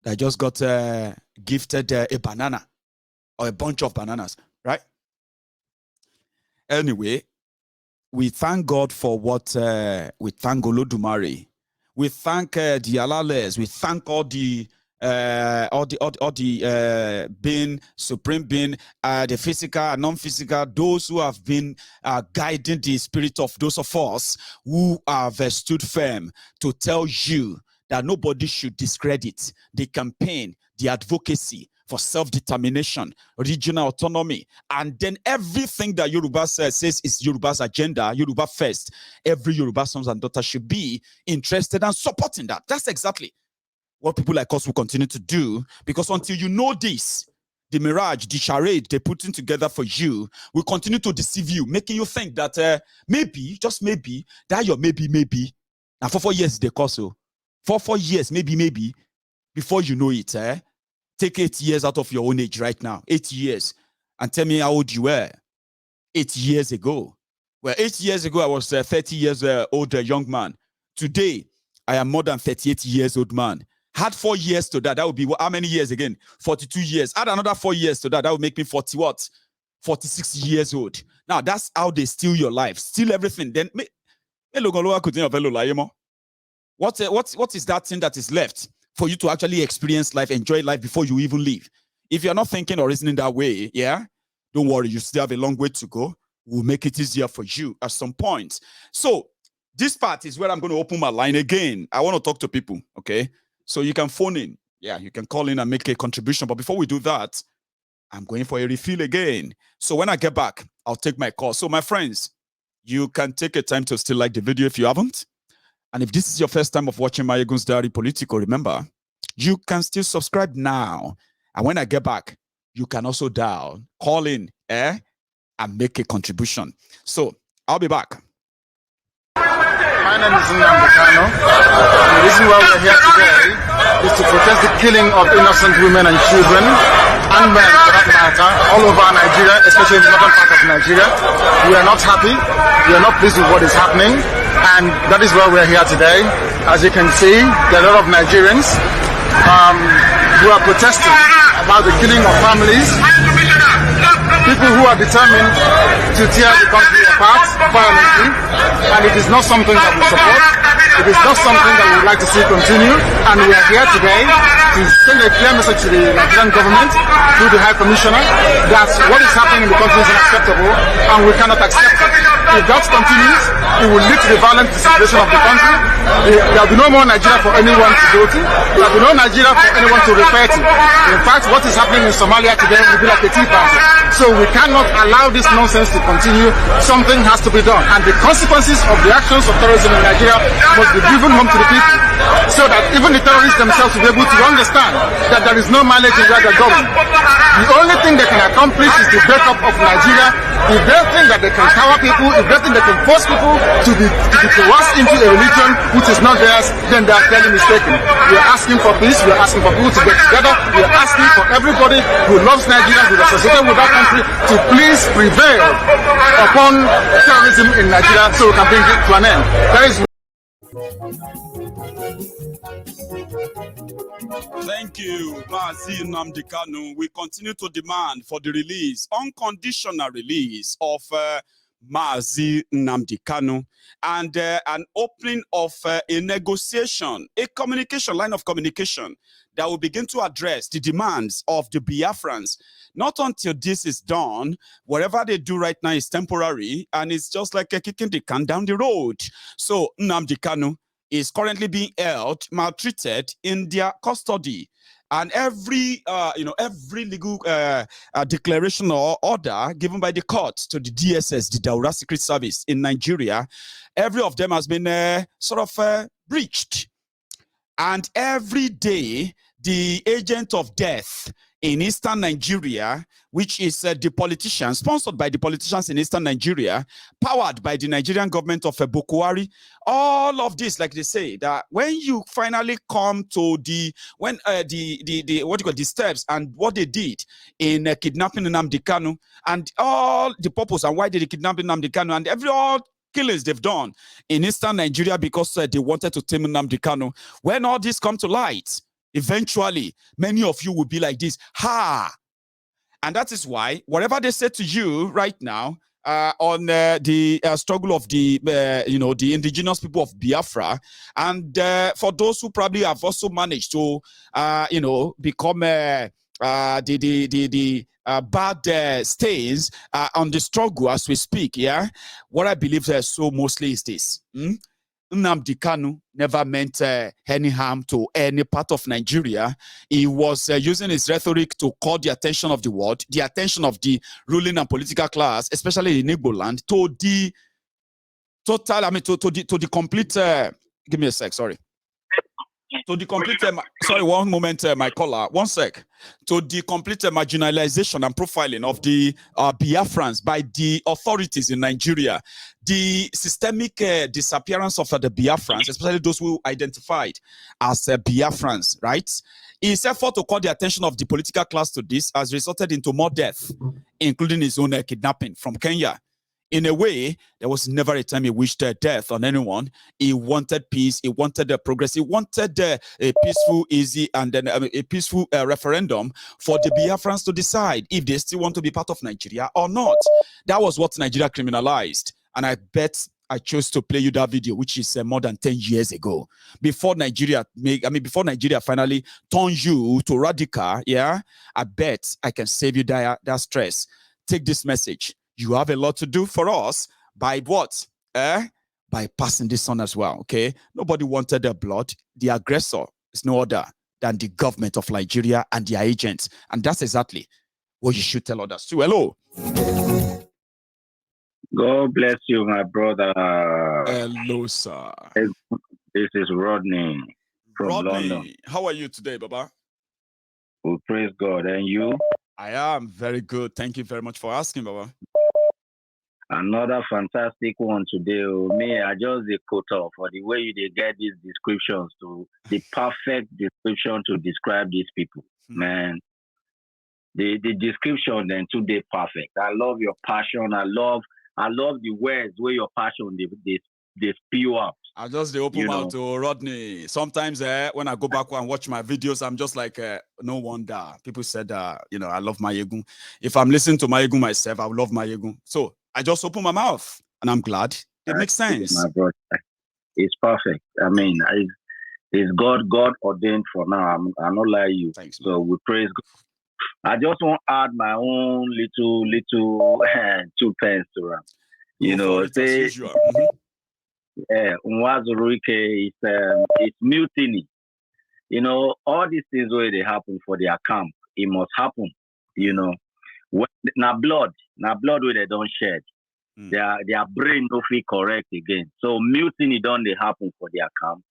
that just got gifted a banana or a bunch of bananas, right? Anyway, we thank God for what we thank Olodumare. We thank the Alales. We thank all the being, supreme being, the physical and non-physical, those who have been guiding the spirit of those of us who have stood firm to tell you that nobody should discredit the campaign, the advocacy for self-determination, regional autonomy, and then everything that Yoruba says is Yoruba's agenda, Yoruba first. Every Yoruba sons and daughters should be interested and supporting that. That's exactly what people like us will continue to do, because until you know this, the mirage, the charade they're putting together for you will continue to deceive you, making you think that maybe, just maybe, that your maybe. And for 4 years, they call so. For 4 years, maybe, before you know it, take 8 years out of your own age right now. 8 years. And tell me how old you were 8 years ago. Well, 8 years ago, I was 30 years old, young man. Today, I am more than 38 years old man. Had 4 years to that. That would be how many years again? 42 years. Add another 4 years to that. That would make me 40 what? 46 years old. Now, that's how they steal your life. Steal everything. Then, what is that thing that is left for you to actually experience life, enjoy life before you even leave? If you're not thinking or reasoning that way, yeah, don't worry, you still have a long way to go. We'll make it easier for you at some point. So this part is where I'm going to open my line again. I want to talk to people, okay? So you can phone in. Yeah, you can call in and make a contribution. But before we do that, I'm going for a refill again. So when I get back, I'll take my call. So my friends, you can take a time to still like the video if you haven't. And if this is your first time of watching my Egun's Diary Political, remember, you can still subscribe now. And when I get back, you can also dial, call in, and make a contribution. So I'll be back. My name is Namdi Kanu. The reason why we're here today is to protest the killing of innocent women and children, and men for that matter, all over Nigeria, especially in the northern part of Nigeria. We are not happy. We are not pleased with what is happening. And that is why we're here today. As you can see, there are a lot of Nigerians who are protesting about the killing of families, people who are determined to tear the country apart violently, and it is not something that we support. It is not something that we would like to see continue, and we are here today to send a clear message to the Nigerian government through the High Commissioner that what is happening in the country is unacceptable, and we cannot accept it. If that continues, it will lead to the violent situation of the country. There will be no more Nigeria for anyone to go to. There will be no Nigeria for anyone to refer to. In fact, what is happening in Somalia today will be like a tea party. So we cannot allow this nonsense to continue. Something has to be done. And the consequences of the actions of terrorism in Nigeria must be driven home to the people, so that even the terrorists themselves will be able to understand that there is no mileage in where they're going. The only thing they can accomplish is the breakup of Nigeria. If they think that they can cower people, if they think they can force people to be coerced into a religion which is not theirs, then they are clearly mistaken. We are asking for peace. We are asking for people to get together. We are asking for everybody who loves Nigeria, who is associated with that country, to please prevail upon terrorism in Nigeria so we can bring it to an end. That is. Thank you, Namdi Kanu. We continue to demand for the release, unconditional release of Mazi Namdi Kanu, and an opening of a negotiation, a communication, line of communication that will begin to address the demands of the Biafrans. Not until this is done, whatever they do right now is temporary, and it's just like kicking the can down the road. So Namdi Kanu is currently being held, maltreated in their custody. And every legal declaration or order given by the court to the DSS, the Daura Secret Service in Nigeria, every of them has been breached. And every day, the agent of death in Eastern Nigeria, which is the politicians, sponsored by the politicians in Eastern Nigeria, powered by the Nigerian government of Bukwari, all of this, like they say, that when you finally come to the steps and what they did in kidnapping Namdi Kanu, and all the purpose and why they kidnapped Namdi Kanu, and all killings they've done in Eastern Nigeria because they wanted to tame Namdi Kanu. When all this come to light, eventually, many of you will be like this. Ha! And that is why, whatever they say to you right now, on the struggle of the the indigenous people of Biafra, and for those who probably have also managed to become the bad stains on the struggle as we speak. Yeah, what I believe so mostly is this. Namdi Kanu never meant any harm to any part of Nigeria. He was using his rhetoric to call the attention of the world, the attention of the ruling and political class, especially in Igbo land, to the total, to the complete, give me a sec, sorry. To the complete, sorry, one moment, my caller, one sec. To the complete marginalization and profiling of the Biafrans by the authorities in Nigeria, the systemic disappearance of the Biafrans, especially those who identified as Biafrans, right? His effort to call the attention of the political class to this has resulted into more death, including his own kidnapping from Kenya. In a way, there was never a time he wished death on anyone. He wanted peace. He wanted progress. He wanted a peaceful, easy, and then a peaceful referendum for the Biafrans to decide if they still want to be part of Nigeria or not. That was what Nigeria criminalized. And I bet I chose to play you that video, which is more than 10 years ago. Before Nigeria finally turned you to radical, yeah, I bet I can save you that stress. Take this message. You have a lot to do for us by what? By passing this on as well, okay? Nobody wanted their blood. The aggressor is no other than the government of Nigeria and their agents. And that's exactly what you should tell others too. Hello. God bless you, my brother. Hello, sir. This is Rodney from London. How are you today, Baba? We praise God. And you? I am very good. Thank you very much for asking, Baba. Another fantastic one today. Me, I just the quote for the way you get these descriptions to the perfect description to describe these people. Man, the description then today perfect. I love your passion. I love the words where your passion they spew up. I just open out to Rodney. Sometimes when I go back and watch my videos, I'm just like, no wonder. People said, I love Mayegun. If I'm listening to Mayegun myself, I love Mayegun. So I just open my mouth and I'm glad. It makes sense. My brother. It's perfect. I mean, it's God ordained for now. I'm not like you. Thanks, so we praise God. I just want to add my own little 2 pence to them. Say, Nwazuruike is mutiny. All these things where they happen for their camp, it must happen. Now blood where they don't shed. Their brain don't feel correct again. So mutiny don't they happen for their camp.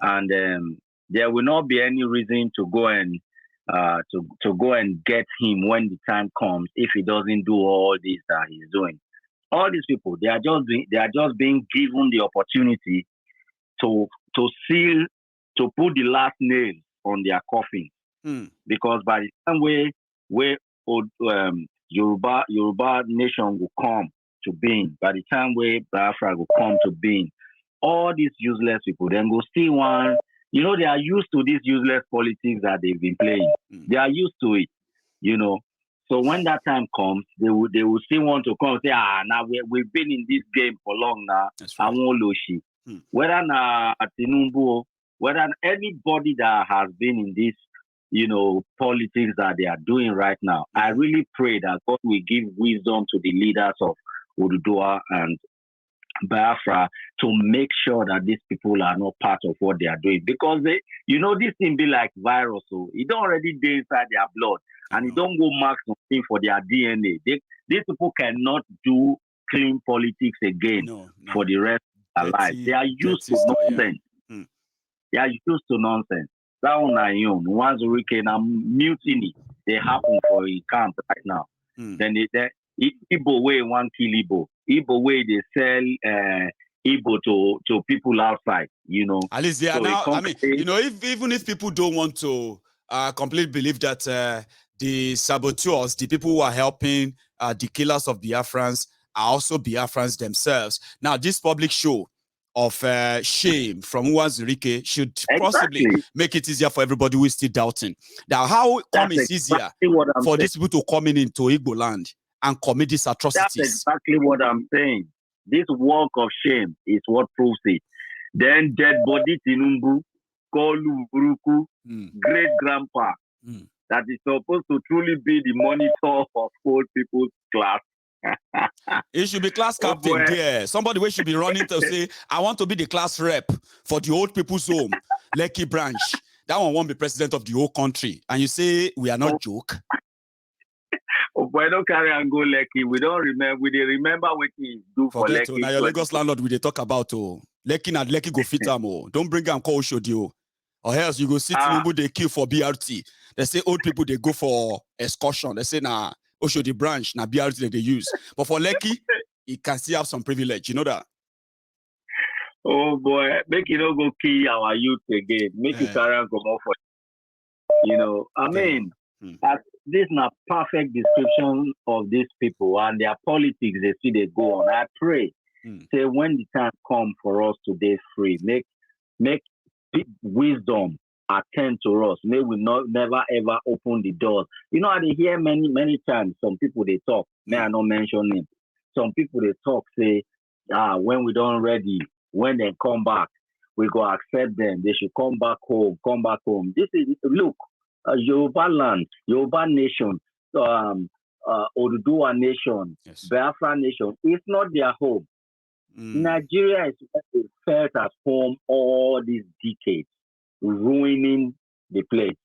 And there will not be any reason to go and to go and get him when the time comes if he doesn't do all this that he's doing. All these people, they are just being given the opportunity to seal, to put the last nail on their coffin. Because by the time where Yoruba nation will come to being, by the time where Biafra will come to being, all these useless people then go see one. They are used to this useless politics that they've been playing. They are used to it, So when that time comes, they will still want to come and say, now we've been in this game for long now. I won't lose. Whether Tinubu, whether anybody that has been in this, politics that they are doing right now, I really pray that God will give wisdom to the leaders of Ududua and Biafra to make sure that these people are not part of what they are doing. Because this thing be like virus, so it don't already dey inside their blood. And it don't go mark something for their DNA. These people cannot do clean politics again for the rest of their lives. They are used to nonsense. They are used to nonsense. That one I own. Once a weekend, mutiny. They happen for a camp right now. Then Igbo way one kill Igbo. Igbo way they sell Igbo to people outside. At least they are now. I mean, even if people don't want to completely believe that the saboteurs, the people who are helping the killers of Biafrans, are also Biafrans themselves. Now, this public show of shame from Uwazurike should possibly Exactly. make it easier for everybody who is still doubting. Now, how come it's easier for these people to come into Igbo land and commit these atrocities? That's exactly what I'm saying. This walk of shame is what proves it. Then dead body Tinubu, Kolu Buruku, great grandpa, that is supposed to truly be the monitor of old people's class. It should be class captain there. Somebody who should be running to say, I want to be the class rep for the old people's home, Lekki branch. That one won't be president of the whole country. And you say, we are not joke. We don't carry and go Lekki. We don't remember. We didn't remember what he do for Lekki. Now your Lagos landlord we they talk about Lekki and Lekki go fit am. Don't bring am call Oshodi. Or else you go sit Tinubu they kill for BRT. They say old people they go for excursion. They say nah Oshodi branch na BRT that they use. But for Lekki, he can still have some privilege. You know that? Oh boy, make you not go kill our youth again. Make you carry and come off for. You know, I mean. This is a perfect description of these people and their politics. They see they go on. I pray, say when the time come for us to be free, make wisdom attend to us. May we never ever open the doors. You know, I hear many times some people they talk. May I not mention them. Some people they talk say, when we don't ready, when they come back, we go accept them. They should come back home. Come back home. This is look. Yoruba land, Yoruba nation, Oduduwa nation, Biafra nation, it's not their home. Nigeria is felt at home all these decades, ruining the place.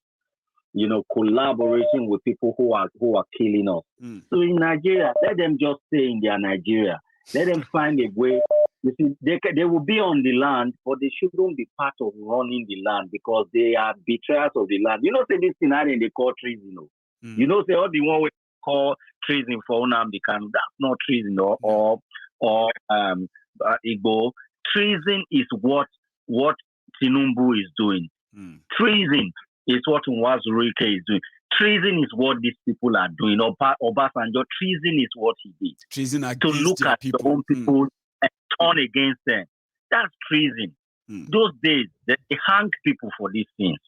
You know, collaborating with people who are killing us. So in Nigeria, let them just stay in their Nigeria. Let them find a way. You see, they will be on the land, but they shouldn't be part of running the land because they are betrayers of the land. You know, say this scenario they call treason. You know, say all the one we call treason for Namdi Kanu. That's not treason or Igboho. Treason is what Tinubu is doing. Treason is what Uwazurike is doing. Treason is what these people are doing. Obasanjo, treason is what he did. Treason to look at people. Your own people and turn against them. That's treason. Those days, they hang people for these things.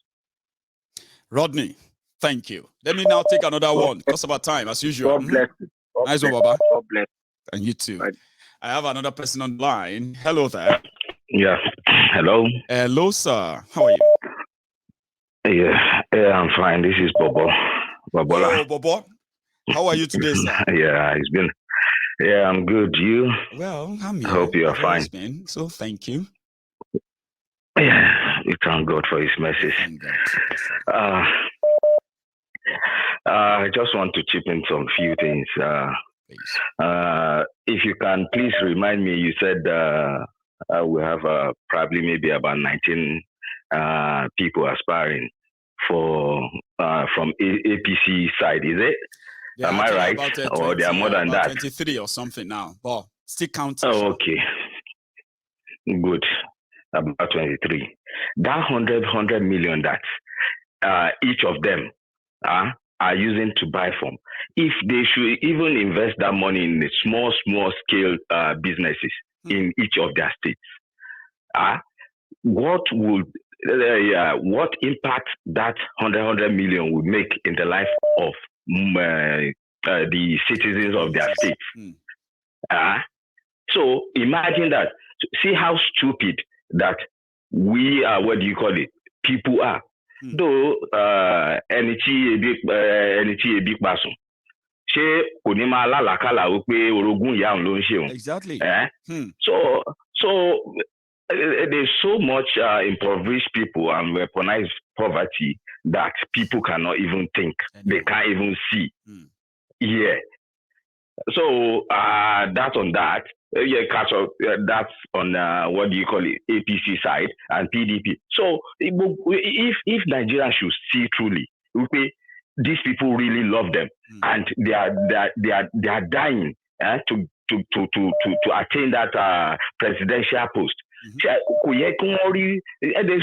Rodney, thank you. Let me now take another one because of our time, as usual. God bless you. Nice one, Baba. God bless you. And you too. Right. I have another person on the line. Hello there. Yeah. Hello. Hello, sir. How are you? Yeah, I'm fine. This is Bobo. Bobola. Oh, Bobo. How are you today, sir? Yeah, I'm good. You? Well, I'm here. I hope you are fine. So thank you. Yeah, we thank God for his mercies. I just want to chip in some few things. If you can please remind me, you said we have probably maybe about 19 people aspiring for from APC side, is it? Yeah, am I right? About, 20, or they are more than that? 23 or something now, but still counting. Oh, okay. Good. About 23. That 100 million that each of them are using to buy from. If they should even invest that money in the small scale businesses in each of their states, what impact that 100 million would make in the life of the citizens of their states? So imagine that. See how stupid that we are. What do you call it? People are. Though ẹni tí ebi pa sùn, ṣé kò ní máa lálàkàlà wípé orogún ìyá òun ló ń ṣe òun? Exactly. So there's so much impoverished people and weaponized poverty that people cannot even think. They can't even see. Yeah. So that's on that. That's on what do you call it? APC side and PDP. So if Nigeria should see truly, okay, these people really love them and they are dying to attain that presidential post. They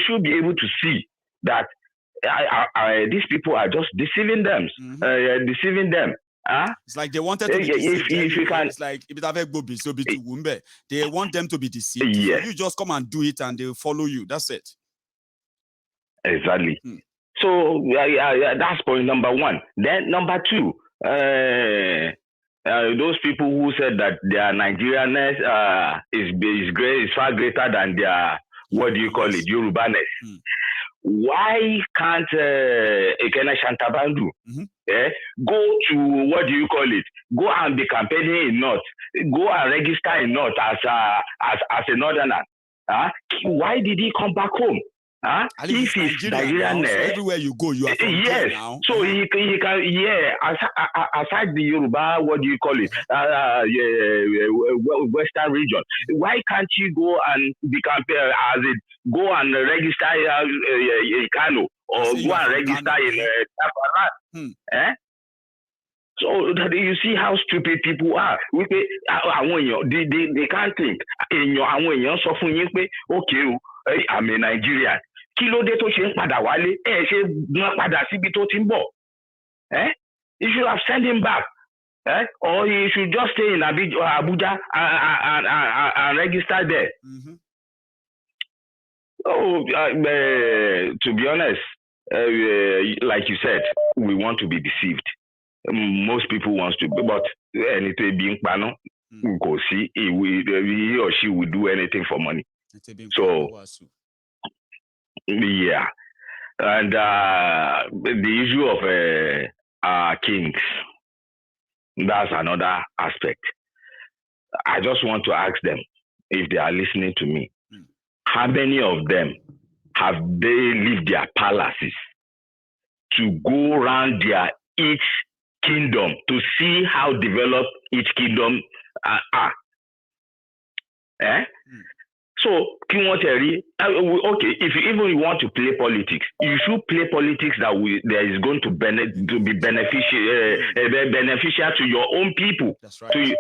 should be able to see that these people are just deceiving them, It's like they wanted to be deceived. If you can, it's like they want them to be deceived. So you just come and do it, and they'll follow you. That's it. Exactly. So that's point number one. Then number two, those people who said that their Nigerianness is great, is far greater than their Yorubaness. Why can't Ekene Shantabandu go to go and be campaigning in North, go and register in North as a Northerner? Why did he come back home? If he's Nigerian, so everywhere you go, you are from there now. So he can, aside the Yoruba, Western region, why can't you go and be campaign go and register in Kano or go and register in Diaspora? So you see how stupid people are. They can't think. Okay, I'm a Nigerian. You should have sent him back. Or he should just stay in Abuja and register there. To be honest, like you said, we want to be deceived. Most people want to, but anything being pano, go see he or she will do anything for money. So yeah, and the issue of kings, that's another aspect. I just want to ask them, if they are listening to me, how many of them have they left their palaces to go around their each kingdom to see how developed each kingdom are? So, okay, if you even want to play politics, you should play politics that is going to be beneficial to your own people. That's right. To you.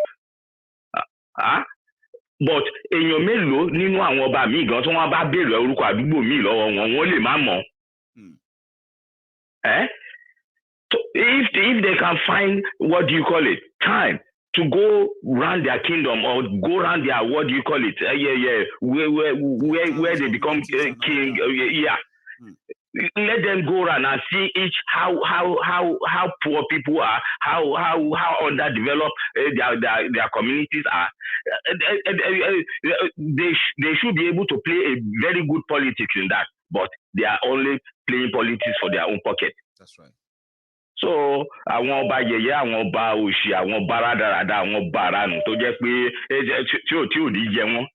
But èèyàn mélòó nínú àwọn ọba míì gan tí wọ́n bá béèrè orúkọ àdúgbò míì lọ́wọ́ wọn wọ́n lè má mọ̀. So if they can find time to go round their kingdom or go round their where they become king, let them go around and see how poor people are, how underdeveloped their communities are. They should be able to play a very good politics in that, but they are only playing politics for their own pocket. That's right. So àwọn ọba yẹ̀yẹ́, àwọn ọba òṣì, àwọn ọba rádaràda, àwọn ọba àránù tó jẹ́ pé tí ò ní jẹ wọ́n.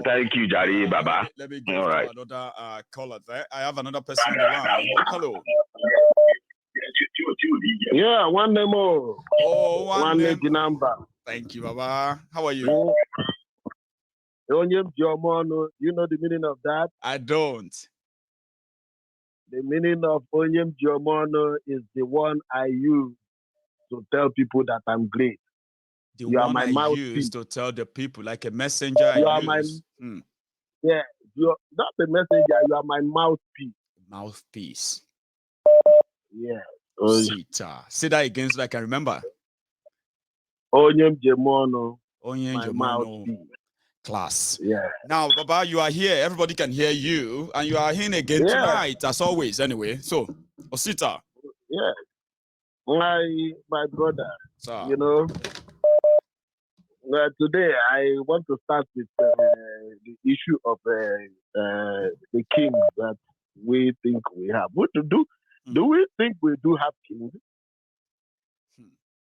Thank you, Jari Baba. Let me go to another caller there. I have another person on the line. Hello. Yeah, one more. Oh, one number. Thank you, Baba. How are you? You know the meaning of that? I don't. The meaning of Onyem Jomono is the one I use to tell people that I'm great. You are my mouthpiece to tell the people, like a messenger. Yeah, you're not a messenger. You are my mouthpiece. Mouthpiece. Yeah. Say that again so I can remember. Onyem Jomono. Onyem Jomono. Class. Yeah. Now, Baba, you are here. Everybody can hear you, and you are here again tonight, as always. Anyway, so Osita. Yeah. My brother. Sir. You know. Today I want to start with the issue of the king that we think we have. What to do? Do we think we do have kings?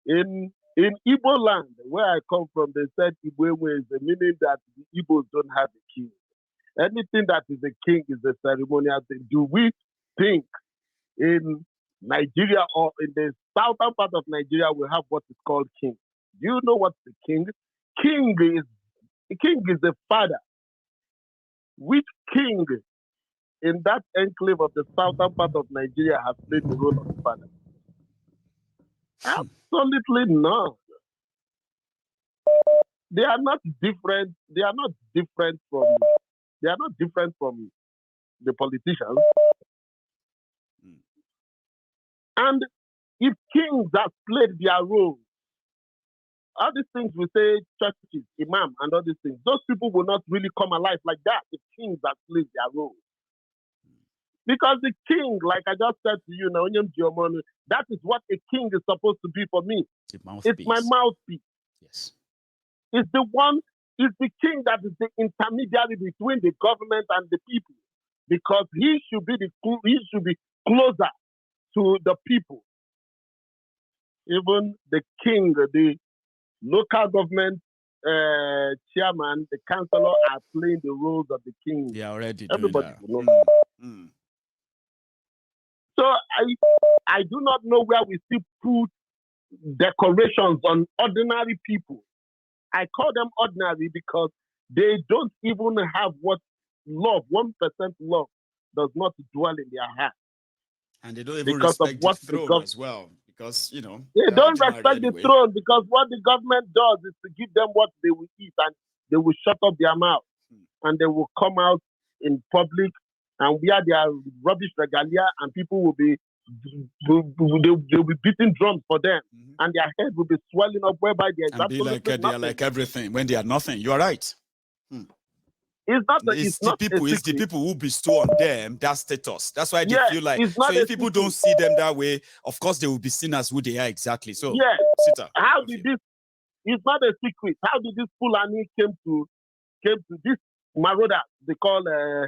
In Igbo land, where I come from, they said Igboho is the meaning that the Igbos don't have a king. Anything that is a king is a ceremonial thing. Do we think in Nigeria or in the southern part of Nigeria we have what is called king? Do you know what's the king? King is the father. Which king in that enclave of the southern part of Nigeria has played the role of father? Absolutely none. They are not different. They are not different from the politicians. And if kings have played their role, all these things we say, churches, imam, and all these things, those people will not really come alive like that if kings have played their role. Because the king, like I just said to you, now, that is what a king is supposed to be for me. It's my mouthpiece. Yes. It's the king that is the intermediary between the government and the people. Because he should be closer to the people. Even the king, the local government chairman, the councillor are playing the roles of the king. They are already Everybody doing that. knows. So I do not know where we still put decorations on ordinary people. I call them ordinary because they don't even have what love, 1% love, does not dwell in their heart. And they don't even respect the throne as well. Because, you know, they don't respect the throne because what the government does is to give them what they will eat and they will shut up their mouth and they will come out in public and wear their rubbish regalia and people will be they'll be beating drums for them and their head will be swelling up whereby and be like they are like everything when they are nothing. You are right. It's the people who bestow on them that status. That's why they feel like. So if people don't see them that way, of course they will be seen as who they are exactly. So how did this? It's not a secret. How did this Fulani came to this Maroda they call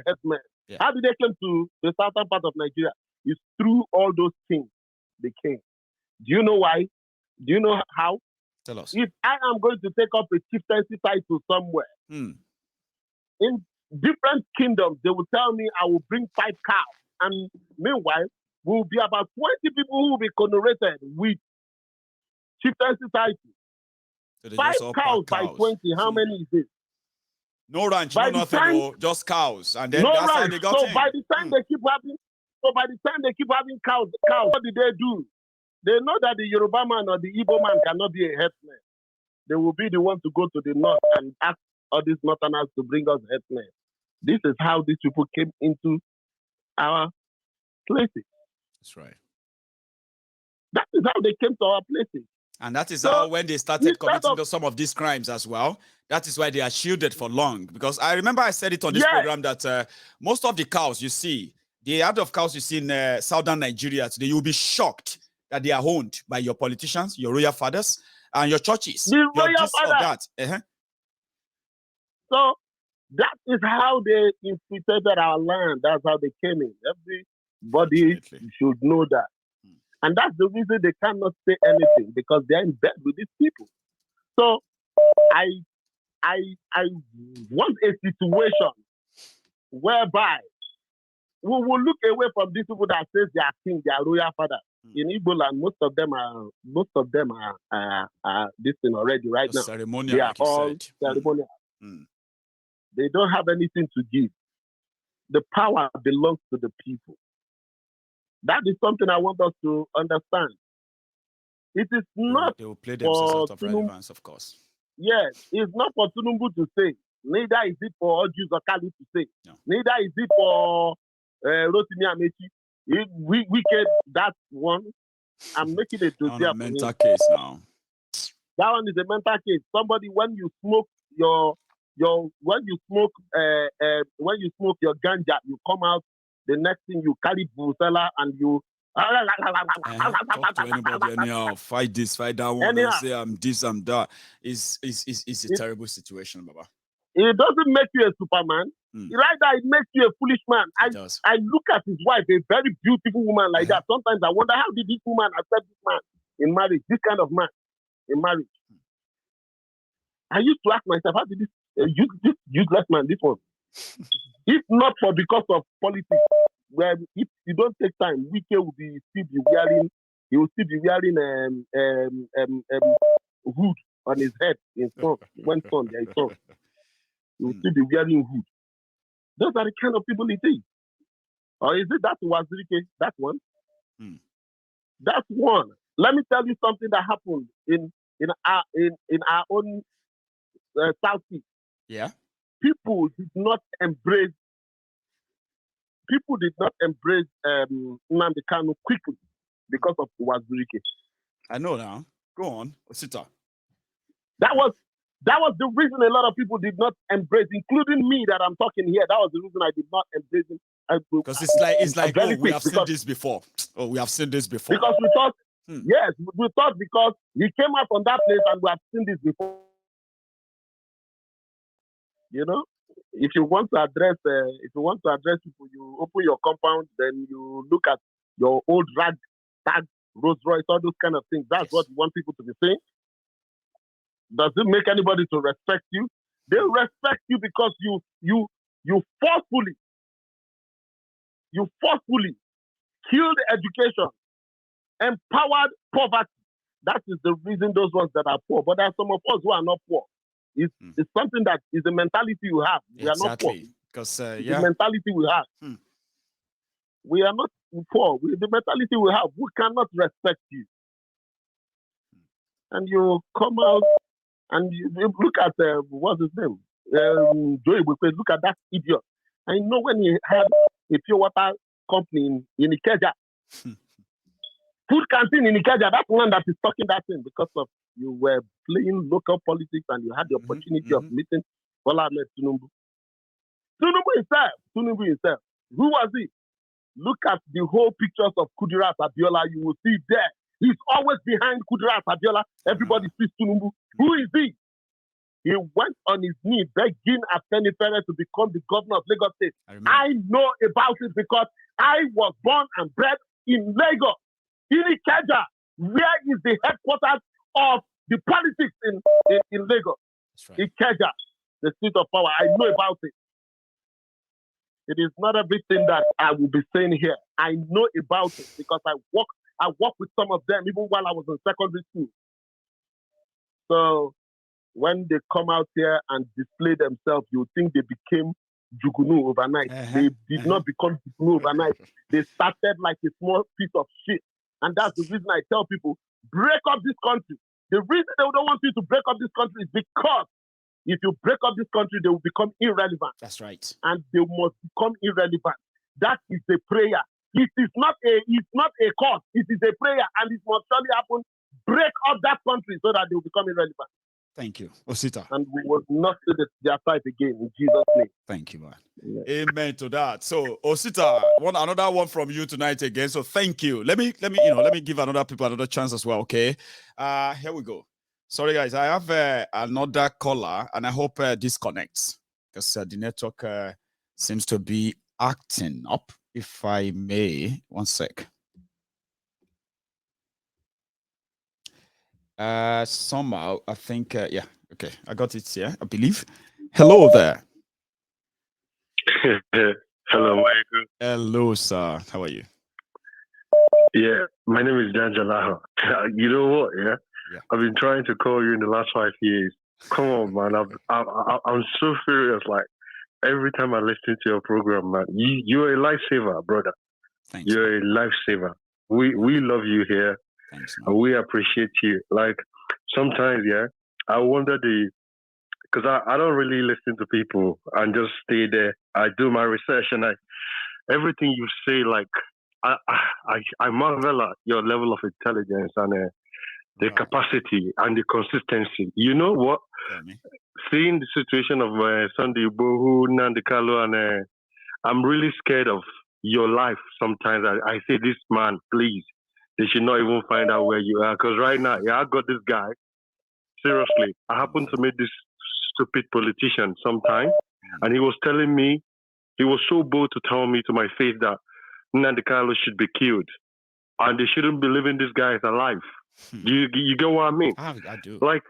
headmen? Yeah. How did they come to the southern part of Nigeria? It's through all those kings they came. Do you know why? Do you know how? Tell us. If I am going to take up a chieftaincy title somewhere. In different kingdoms, they will tell me I will bring 5 cows. And meanwhile, we will be about 20 people who will be connorated with chieftaincy title. So 5 cows by 20, how many is it? No ranch, no nothing, just cows. And then that's how they got in. By the time they keep having cows, what did they do? They know that the Yoruba man or the Igbo man cannot be a headman. They will be the one to go to the north and ask all these northerners to bring us headmen. This is how these people came into our places. That's right. That is how they came to our places. And that is how when they started committing some of these crimes as well, that is why they are shielded for long. Because I remember I said it on this program that most of the cows you see, the herd of cows you see in southern Nigeria today, you'll be shocked that they are owned by your politicians, your royal fathers, and your churches. The royal fathers. So that is how they infiltrated our land. That's how they came in. Everybody should know that. And that's the reason they cannot say anything, because they're in bed with these people. So I want a situation whereby we will look away from these people that says they are king, they are royal father. In Igbo land, most of them are this thing already right now. Ceremonial, they are all ceremonial. They don't have anything to give. The power belongs to the people. That is something I want us to understand. It is not they will play themselves out of relevance, of course. Yes, it's not for Tinubu to say. Neither is it for Ojus or Kali to say. No. Neither is it for Rotimi Amechi. We get that one. I'm making a dossier a mental case now. That one is a mental case. Somebody, when you smoke when you smoke your ganja, you come out. The next thing you carry Busela and you talk to anybody anyhow, fight this, fight that one, and say I'm this, I'm that. It's a terrible situation, Baba. It doesn't make you a Superman. Rather, it makes you a foolish man. I look at his wife, a very beautiful woman like that. Sometimes I wonder, how did this woman accept this man in marriage, this kind of man in marriage? I used to ask myself, how did this useless man, this one? If not for because of politics, where if you don't take time, Wike will still be wearing hood on his head in sun. When sun, there is sun. He will still be wearing hood. Those are the kind of people it is. Or is it that Wazirike? That one? That's one. Let me tell you something that happened in our own Southeast. Yeah. People did not embrace Namdi Kanu quickly. because of Wazirike. I know now. Go on, Osita. That was the reason a lot of people did not embrace, including me that I'm talking here. That was the reason I did not embrace it. Because it's like oh, we have seen this before. Oh, we have seen this before. Because we thought, yes, we thought because he came out from that place and we have seen this before. You know, if you want to address people, you open your compound, then you look at your old rag tag, Rolls Royce, all those kind of things. That's what you want people to be saying. Does it make anybody to respect you? They respect you because you forcefully killed education, empowered poverty. That is the reason those ones that are poor. But there are some of us who are not poor. It's something that is a mentality you have. We are not poor. Because the mentality we have. We are not poor. The mentality we have, we cannot respect you. And you come out and you look at what's his name? Joey, look at that idiot. I know when he had a pure water company in Ikeja, food canteen in Ikeja, that's one that is talking that thing because of you were playing local politics and you had the opportunity of meeting Bola Ahmed Tinubu. Tinubu himself. Who was he? Look at the whole pictures of Kudirat Abiola. You will see there. He's always behind Kudirat Abiola. Everybody sees Tinubu. Who is he? He went on his knee begging Afenifere to become the governor of Lagos State. I know about it because I was born and bred in Lagos. In Ikeja, where is the headquarters of the politics in Lagos? That's right. Ikeja, the seat of power. I know about it. It is not everything that I will be saying here. I know about it because I work with some of them even while I was in secondary school. So when they come out here and display themselves, you think they became Jugunu overnight. They did not become Jugunu overnight. They started like a small piece of shit. And that's the reason I tell people, break up this country. The reason they don't want you to break up this country is because if you break up this country, they will become irrelevant. That's right. And they must become irrelevant. That is the prayer. It is not a cause. It is a prayer, and it must surely happen. Break up that country so that they will become irrelevant. Thank you, Osita. And we will not see their fight again in Jesus' name. Thank you, man. Yeah. Amen to that. So, Osita, another one from you tonight again. So, thank you. Let me give another people another chance as well. Okay. Here we go. Sorry, guys. I have another caller, and I hope this connects because the network seems to be acting up. If I may, one sec. Somehow, I think, yeah, okay, I got it here, I believe. Hello there. Hello, Michael. Hello, sir. How are you? Yeah, my name is Jan Jalaho. You know what, yeah? I've been trying to call you in the last 5 years. Come on, man. I'm so furious. Like, every time I listen to your program, man, you're a lifesaver, brother. Thanks. You're a lifesaver. We love you here. Thanks, man. And we appreciate you. Like, sometimes, yeah, I wonder because I don't really listen to people and just stay there. I do my research and everything you say, like, I marvel at your level of intelligence and the capacity and the consistency. You know what? Seeing the situation of Sunday Igboho, Namdi Kanu, and I'm really scared of your life sometimes. I say, this man, please, they should not even find out where you are. Because right now, yeah, I got this guy. Seriously, I happen to meet this stupid politician sometime, and he was telling me, he was so bold to tell me to my face that Namdi Kanu should be killed, and they shouldn't be leaving this guy alive. You get what I mean? I do. Like,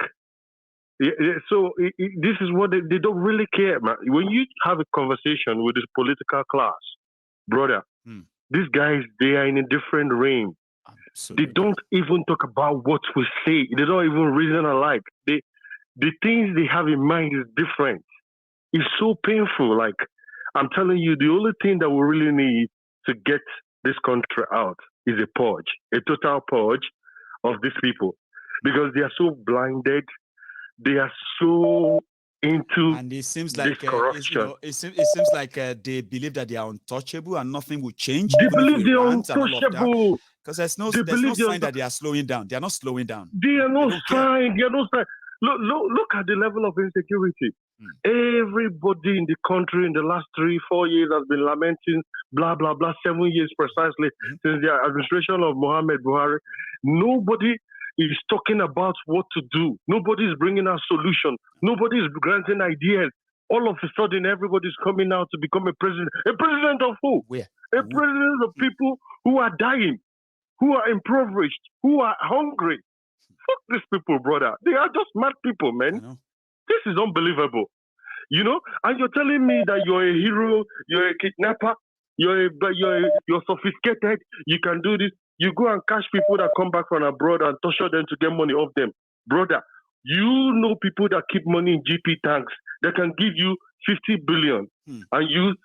so this is what they don't really care, man. When you have a conversation with this political class, brother, these guys, they are in a different realm. Absolutely. They don't even talk about what we say. They don't even reason alike. The things they have in mind is different. It's so painful. Like, I'm telling you, the only thing that we really need to get this country out is a purge, a total purge of these people, because they are so blinded. They are so into and it seems this like corruption. it seems like they believe that they are untouchable and nothing will change. They Even if believe we they're rant and all of that. untouchable. Because there's no They believe sign that they are slowing down. They are not slowing down. They are no don't care. sign. They are no sign. Look at the level of insecurity. Everybody in the country in the last 3-4 years has been lamenting, blah, blah, blah, 7 years precisely since the administration of Mohammed Buhari. Nobody is talking about what to do. Nobody is bringing out solutions. Nobody is granting ideas. All of a sudden, everybody's coming out to become a president. A president of who? Where? A president of people who are dying, who are impoverished, who are hungry. Fuck these people, brother. They are just mad people, man. This is unbelievable. You know, and you're telling me that you're a hero, you're a kidnapper, you're sophisticated, you can do this. You go and catch people that come back from abroad and torture them to get money off them. Brother, you know people that keep money in GP tanks that can give you 50 billion. And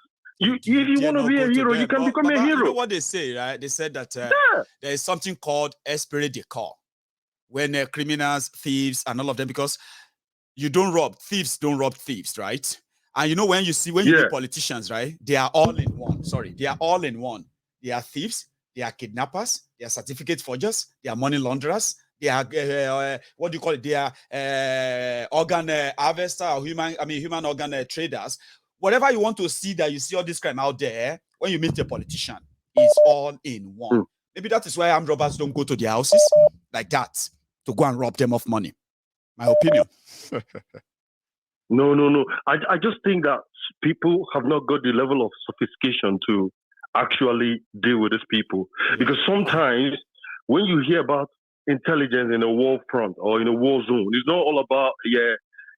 if you want to be a hero, you can become a hero. You know what they say, right? They said that there is something called esprit de corps, when criminals, thieves, and all of them, because you don't rob, thieves don't rob thieves, right? And you know, when you meet politicians, right? They are all in one. Sorry, they are all in one. They are thieves, they are kidnappers, they are certificate forgers, they are money launderers, they are what do you call it? They are organ harvester or human organ traders. Whatever you want to see, that you see all this crime out there, when you meet a politician, it's all in one. Maybe that is why armed robbers don't go to their houses like that to go and rob them of money. My opinion. No. I just think that people have not got the level of sophistication to actually deal with these people. Because sometimes when you hear about intelligence in a war front or in a war zone, it's not all about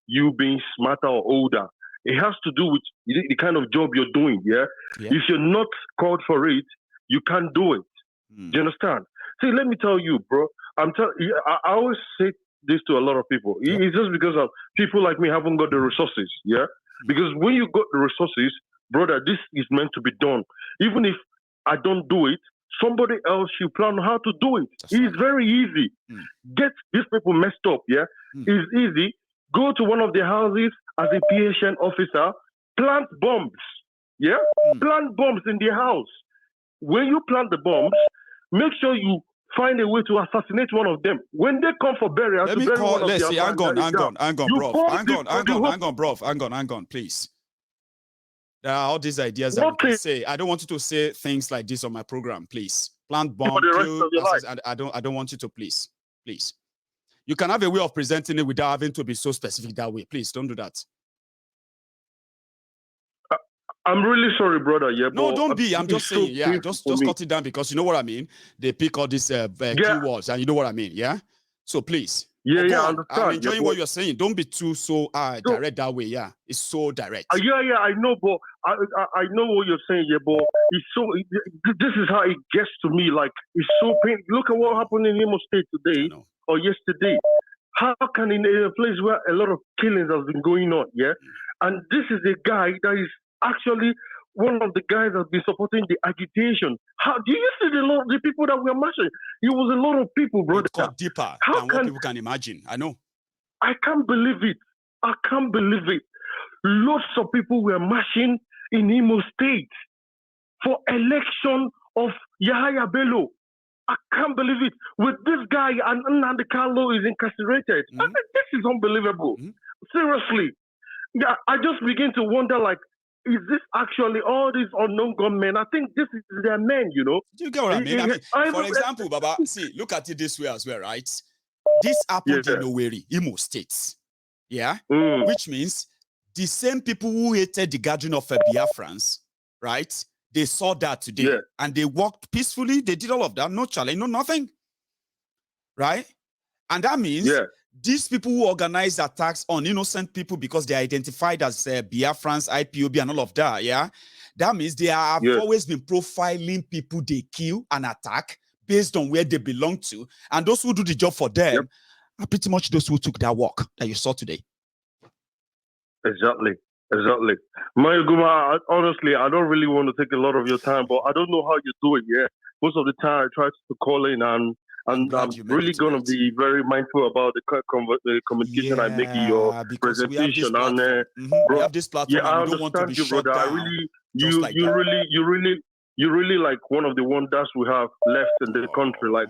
you being smarter or older. It has to do with the kind of job you're doing. If you're not called for it, you can't do it. Do you understand? See, let me tell you, bro. I always say this to a lot of people. It's just because of people like me haven't got the resources. Because when you got the resources, brother, this is meant to be done. Even if I don't do it, somebody else should plan how to do it. It's very easy. Get these people messed up. It's easy. Go to one of their houses as a PHN officer, plant bombs. Plant bombs in their house. When you plant the bombs, make sure you find a way to assassinate one of them. When they come for burial, let me call. Let's see. Hang on, please. There are all these ideas that we can say. I don't want you to say things like this on my program, please. Plant bomb, kill, I don't want you to, please. You can have a way of presenting it without having to be so specific that way. Please don't do that. I'm really sorry, brother. No, don't be. I'm just saying. Just cut it down, because you know what I mean. They pick all these keywords, and you know what I mean. So please. I understand. I'm enjoying what you're saying. Don't be too direct that way. It's so direct. I know, but I know what you're saying. But it's so. This is how it gets to me. Like, it's so painful. Look at what happened in Imo State today or yesterday. How can in a place where a lot of killings have been going on, and this is a guy that is actually one of the guys that's been supporting the agitation. How do you see the people that were marching? It was a lot of people, brother. It got deeper than what people can imagine. I know. I can't believe it. Lots of people were marching in Imo State for election of Yahaya Bello. I can't believe it. With this guy, and Namdi Kanu is incarcerated. I think this is unbelievable. Seriously. I just begin to wonder, like, is this actually all these unknown gunmen? I think this is their men, you know. Do you get what I mean? For example, Baba, see, look at it this way as well, right? This happened in Owerri, Imo State. Which means the same people who hated the gathering of Biafrans, right? They saw that today and they walked peacefully. They did all of that. No challenge, no nothing. Right? And that means these people who organize attacks on innocent people because they are identified as Biafrans, IPOB, and all of that, that means they have always been profiling people they kill and attack based on where they belong to. And those who do the job for them are pretty much those who took that walk that you saw today. Exactly. Mayuguma, honestly, I don't really want to take a lot of your time, but I don't know how you do it. Most of the time I try to call in and And I'm really going to be very mindful about the communication I make in your presentation. And we have this platform, I and we don't want to be shut brother. down. I really, you really like one of the wonders we have left in the country. Like,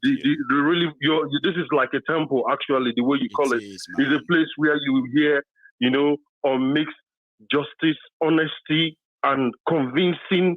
this is like a temple, actually, the way you call it. It's a place where you hear, on mixed justice, honesty, and convincing.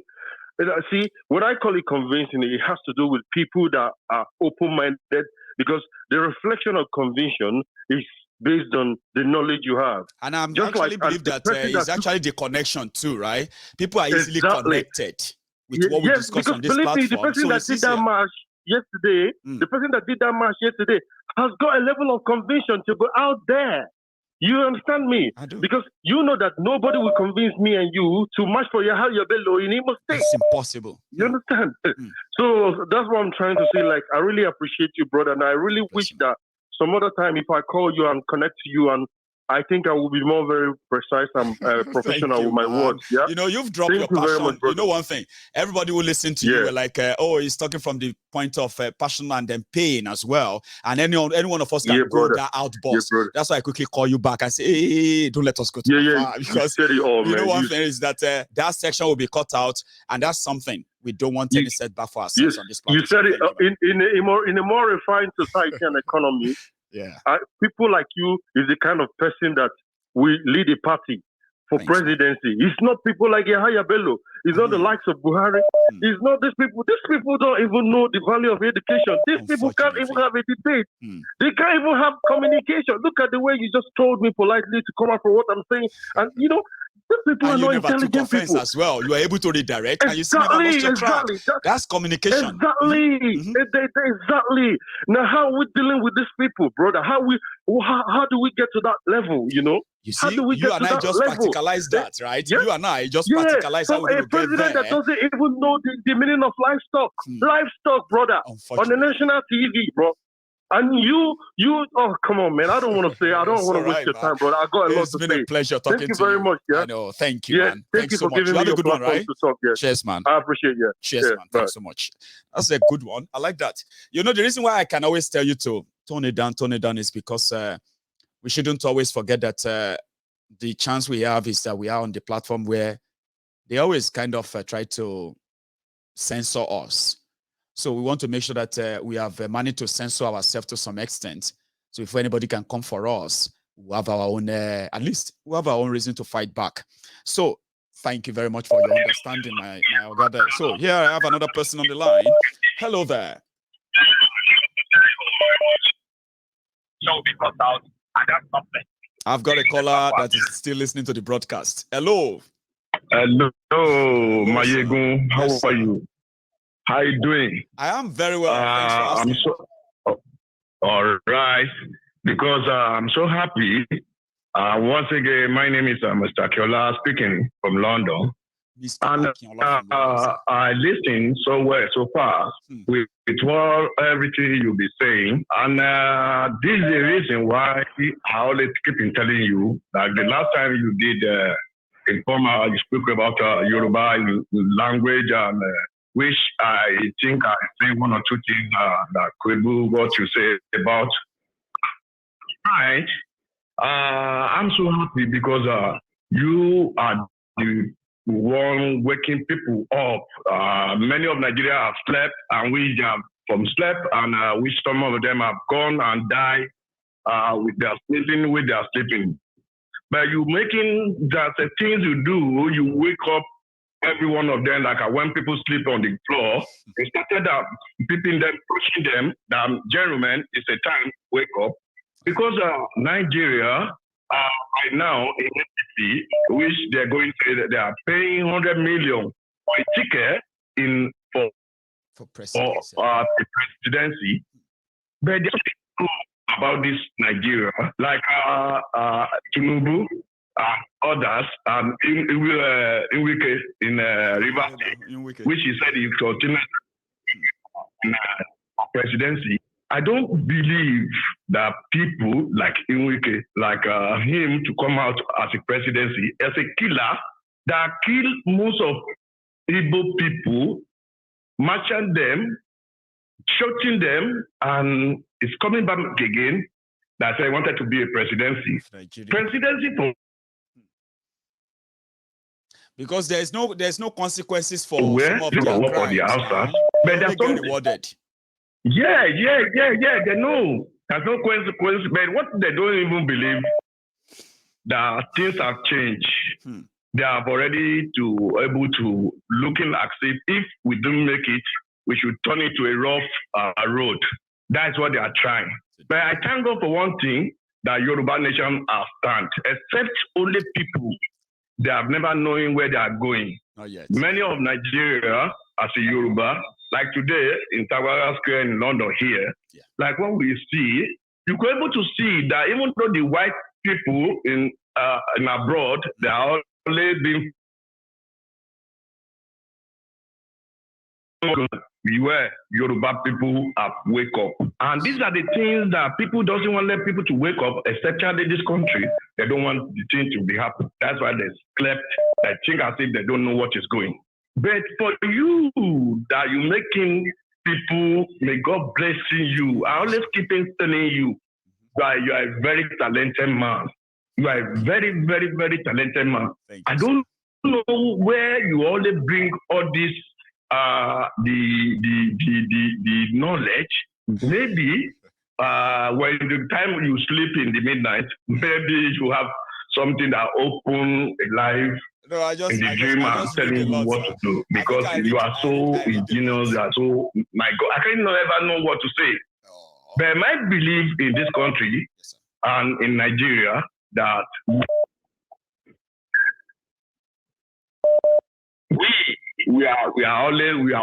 See, when I call it convincing, it has to do with people that are open-minded, because the reflection of conviction is based on the knowledge you have. And I actually believe that it's actually the connection too, right? People are easily connected with what we discuss on this platform. Me, the person that did that march yesterday, the person that did that march yesterday has got a level of conviction to go out there. You understand me? I do. Because you know that nobody will convince me and you to march for Yahya Bello in Imo State. It's impossible. You understand? So that's what I'm trying to say. Like, I really appreciate you, brother, and I really wish that some other time, if I call you and connect to you, and I think I will be more very precise and professional with my words. Yeah, you've dropped your passion. You know one thing, everybody will listen to you like, he's talking from the point of passion and then pain as well. And any one of us can go that outburst. That's why I quickly call you back and say, hey, don't let us go too far, because one thing is that that section will be cut out, and that's something we don't want any setback for ourselves on this platform. You said it in a more refined society and economy. People like you is the kind of person that will lead a party for presidency. It's not people like Yahya Bello. It's not the likes of Buhari. It's not these people. These people don't even know the value of education. These people can't even have a debate. They can't even have communication. Look at the way you just told me politely to come up for what I'm saying. And these people are not intelligent people as well. You are able to redirect, and you see never lost your track. That's communication. Exactly. Now, how are we dealing with these people, brother? How do we get to that level? You see, you and I just practicalize that, right? You and I just practicalize how we get there. A president that doesn't even know the meaning of livestock, brother, on the national TV, bro. And you, oh, come on, man. I don't want to say, I don't want to waste your time, brother. I got a lot to say. It's been a pleasure talking to you. Thank you very much, yeah. I know. Thank you, man. Thank you for giving me your platform to talk, yeah. Cheers, man. I appreciate it. Cheers, man. Thanks so much. That's a good one. I like that. The reason why I can always tell you to tone it down is because we shouldn't always forget that the chance we have is that we are on the platform where they always kind of try to censor us. So we want to make sure that we have managed to censor ourselves to some extent. So if anybody can come for us, we have our own, at least we have our own reason to fight back. So thank you very much for your understanding, my brother. So here I have another person on the line. Hello there. I've got a caller that is still listening to the broadcast. Hello. Hello, Mayegun. How are you? How are you doing? I am very well. Thanks for asking. All right. Because I'm so happy. Once again, my name is Mr. Akiola speaking from London. And I listened so well so far with everything you'll be saying. And this is the reason why I always keep telling you that the last time you did informal, you spoke about Yoruba language, and which I think I say one or two things that could be what you say about. Right. I'm so happy because you are the one waking people up. Many of Nigeria have slept, and we have slept, and which some of them have gone and died with their sleeping. But you making that the things you do, you wake up every one of them, like when people sleep on the floor, they started peeping them, pushing them, that gentlemen, it's a time, wake up. Because Nigeria, right now, in NDC, which they're going to, they are paying 100 million for a ticket for presidency. The presidency. But they don't know about this Nigeria, like Tinubu, others, Inwike in Rivers State, which he said he continued in presidency. I don't believe that people like Inwike, like him, to come out as a presidency as a killer that killed most of Igbo people, marched them, shooting them, and it's coming back again that I wanted to be a presidency. Presidency for because there's no consequences for where some of they their work crimes. on the outside, They but only there's get rewarded. Yeah. They know there's no consequence, but what they don't even believe that things have changed. They have already able to looking as if we don't make it, we should turn it to a rough road. That's what they are trying. But I thank God for one thing, that Yoruba nation have stand, except only people they have never known where they are going. Not yet. Many of Nigeria as a Yoruba, like today in Tawara Square in London here, like what we see, you could able to see that even though the white people in abroad, they are only being where Yoruba people have wake up. And these are the things that people doesn't want let people to wake up, especially this country. They don't want the thing to be happen. That's why they slept. I think as if they don't know what is going. But for you that you making people, may God bless you. I always keep telling you that you are a very talented man. You are a very, very, very talented man. I don't know where you always bring all this the knowledge. Maybe when the time you sleep in the midnight, maybe you have something that open a life. No, I just telling you what to do because you are so ingenious. You are so, my God, I can never know what to say. But I might believe in this country and in Nigeria that we are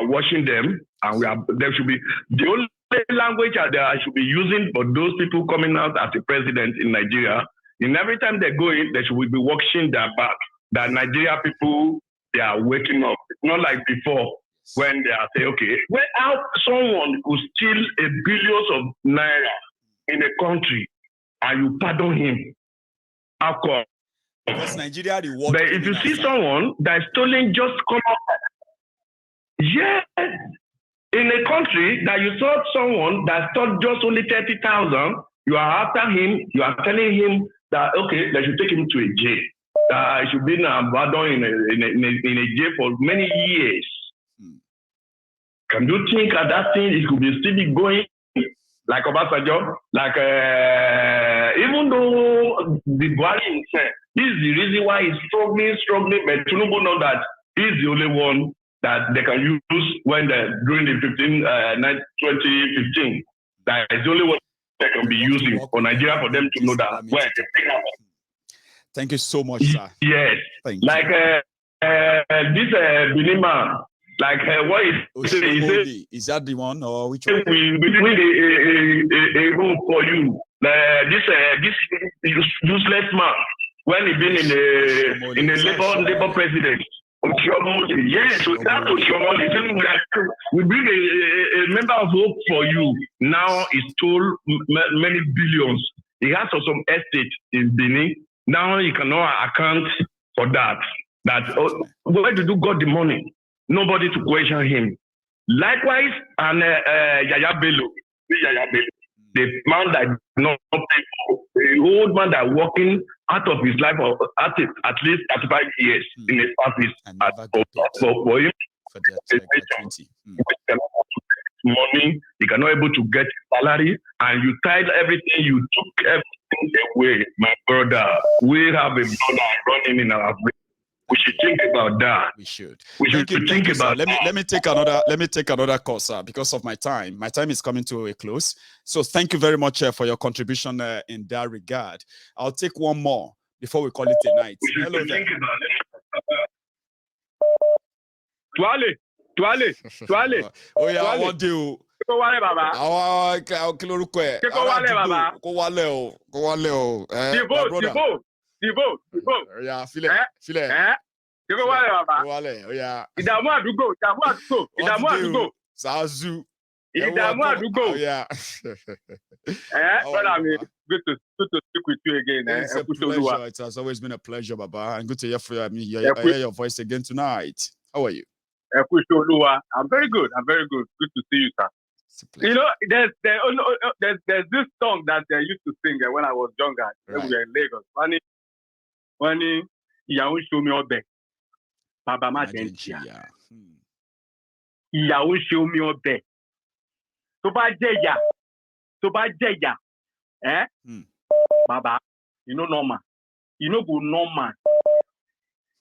watching them, and there should be the only language that I should be using for those people coming out as a president in Nigeria. And every time they go in, they should be watching their back. That Nigeria people, they are waking up. It's not like before when they are saying, okay, how someone could steal billions of naira in a country and you pardon him? How come? Because Nigeria reward. But if you see someone that is stealing, just come out. Yes. In a country that you saw someone that stole just only 30,000, you are after him, you are telling him that, okay, they should take him to a jail. That he should be abandoned in a jail for many years. Can you think at that thing it could be still be going like Obasanjo? Like even though the Buhari himself, this is the reason why he's struggling, but Tinubu know that he's the only one that they can use when during the 2015. That is the only one they can be using for Nigeria for them to know that where they pick up. Thank you so much, sir. Yes. Thank like this Benin man, like what is that the one or which one? We between a room for you. This useless man when he been in the labor president. Yes, so that's we bring a member of hope for you. Now he stole many billions. He has some estate in Benin. Now he cannot account for that. Where did you got the money? Nobody to question him. Likewise, and Yaya Bello, the man that not the old man that working out of his life for at least 35 years in his service for him. Money, he cannot able to get salary, and you tied everything, you took everything away, my brother. We have a brother running in our brain. We should think about that. We should think about that. Let me take another call, sir, because of my time. My time is coming to a close. So thank you very much for your contribution in that regard. I'll take one more before we call it a night. Hello there. Tuale. Oh yeah, I want you. Kó wálé bàbá. Àwọn kí lorúkọ ẹ̀. Kó wálé bàbá. Kó wálé o. Dìbò. Oya, filẹ̀. Kó wálé bàbá. Kó wálé, oya. Ìdààmú àdúgbò. Zazu. Ìdààmú àdúgbò. Oya. Brother mi, good to speak with you again. It's a pleasure. It has always been a pleasure, Baba, and good to hear your voice again tonight. How are you? I'm very good. Good to see you, sir. You know, there's this song that I used to sing when I was younger. When we were in Lagos. Funny, ìyàwó show me all back. Baba ma dentia. Ìyàwó show me all back. Tó bá jẹ̀yà, Baba, you know normal. You know go normal.